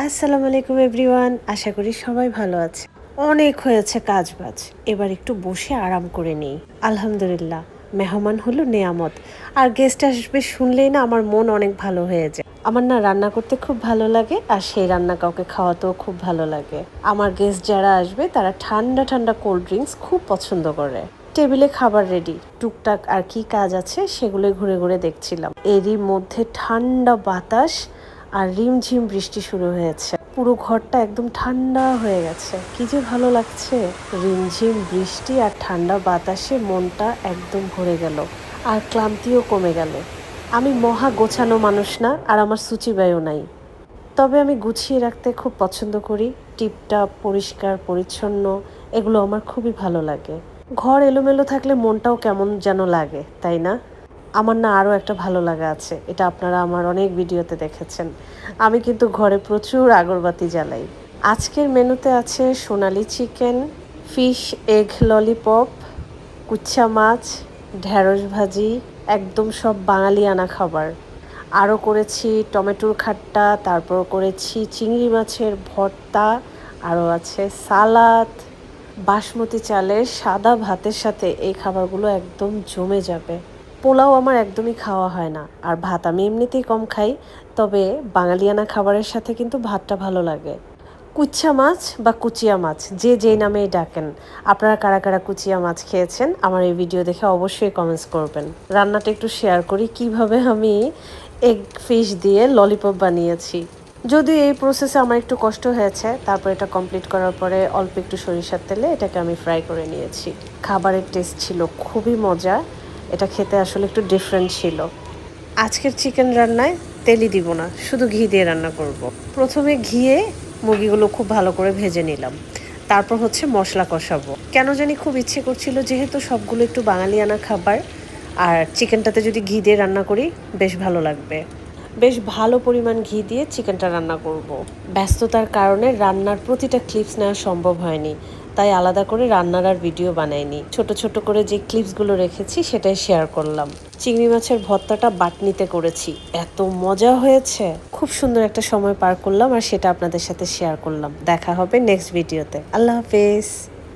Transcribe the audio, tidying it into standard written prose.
আসসালামু আলাইকুম এভরিওয়ান, আশা করি সবাই ভালো আছে। অনেক হয়েছে কাজবাজ, এবার একটু বসে আরাম করে নেই। আলহামদুলিল্লাহ, মেহমান হলো নেয়ামত। আর গেস্ট আসবে শুনলেই না আমার মন অনেক ভালো হয়ে যায়। আমার না রান্না করতে খুব ভালো লাগে, আর সেই রান্না কাউকে খাওয়াতেও খুব ভালো লাগে। আমার গেস্ট যারা আসবে তারা ঠান্ডা ঠান্ডা কোল্ড ড্রিঙ্কস খুব পছন্দ করে। টেবিলে খাবার রেডি, টুকটাক আর কি কাজ আছে সেগুলোই ঘুরে ঘুরে দেখছিলাম। এরই মধ্যে ঠান্ডা বাতাস আর রিমঝিম বৃষ্টি শুরু হয়েছে। পুরো ঘরটা একদম ঠান্ডা হয়ে গেছে, কি যে ভালো লাগছে। রিমঝিম বৃষ্টি আর ঠান্ডা বাতাসে মনটা একদম ভরে গেল, আর ক্লান্তিও কমে গেল। আমি মহা গোছানো মানুষ না, আর আমার সূচিবায়ও নাই, তবে আমি গুছিয়ে রাখতে খুব পছন্দ করি। টিপটাপ পরিষ্কার পরিচ্ছন্ন এগুলো আমার খুবই ভালো লাগে। ঘর এলোমেলো থাকলে মনটাও কেমন যেন লাগে, তাই না? আমার না আরও একটা ভালো লাগা আছে, এটা আপনারা আমার অনেক ভিডিওতে দেখেছেন। আমি কিন্তু ঘরে প্রচুর আগরবাতি জ্বালাই। আজকের মেনুতে আছে সোনালি চিকেন, ফিশ এগ ললিপপ, কুচ্চা মাছ, ঢেঁড়স ভাজি, একদম সব বাঙালিয়ানা খাবার। আরও করেছি টমেটোর খাট্টা, তারপর করেছি চিংড়ি মাছের ভর্তা, আরও আছে সালাদ। বাসমতি চালের সাদা ভাতের সাথে এই খাবারগুলো একদম জমে যাবে। পোলাও আমার একদমই খাওয়া হয় না, আর ভাত আমি এমনিতেই কম খাই, তবে বাঙালিয়ানা খাবারের সাথে কিন্তু ভাতটা ভালো লাগে। কুচ্চা মাছ বা কুচিয়া মাছ, যে যেই নামেই ডাকেন, আপনারা কারা কারা কুচিয়া মাছ খেয়েছেন আমার এই ভিডিও দেখে অবশ্যই কমেন্টস করবেন। রান্নাটা একটু শেয়ার করি কিভাবে আমি এগ ফিশ দিয়ে ললিপপ বানিয়েছি। যদিও এই প্রসেসে আমার একটু কষ্ট হয়েছে, তারপর এটা কমপ্লিট করার পরে অল্প একটু সরিষার তেলে এটাকে আমি ফ্রাই করে নিয়েছি। খাবারের টেস্ট ছিল খুবই মজা, এটা খেতে আসলে একটু ডিফারেন্ট ছিল। আজকের চিকেন রান্নায় তেলই দিব না, শুধু ঘি দিয়ে রান্না করব। প্রথমে ঘিয়ে মুরগিগুলো খুব ভালো করে ভেজে নিলাম, তারপর হচ্ছে মশলা কষাবো। কেন জানি খুব ইচ্ছে করছিল, যেহেতু সবগুলো একটু বাঙালিয়ানা খাবার, আর চিকেনটাতে যদি ঘি দিয়ে রান্না করি বেশ ভালো লাগবে। বেশ ভালো পরিমাণ ঘি দিয়ে চিকেনটা রান্না করব। ব্যস্ততার কারণে রান্নার প্রতিটা ক্লিপস নেওয়া সম্ভব হয়নি, তাই আলাদা করে রান্নার আর ভিডিও বানাইনি। ছোট ছোট করে যে ক্লিপসগুলো রেখেছি সেটাই শেয়ার করলাম। চিংড়ি মাছের ভর্তাটা বাটনিতে করেছি, এত মজা হয়েছে। খুব সুন্দর একটা সময় পার করলাম, আর সেটা আপনাদের সাথে শেয়ার করলাম। দেখা হবে নেক্সট ভিডিওতে। আল্লাহ হাফেজ।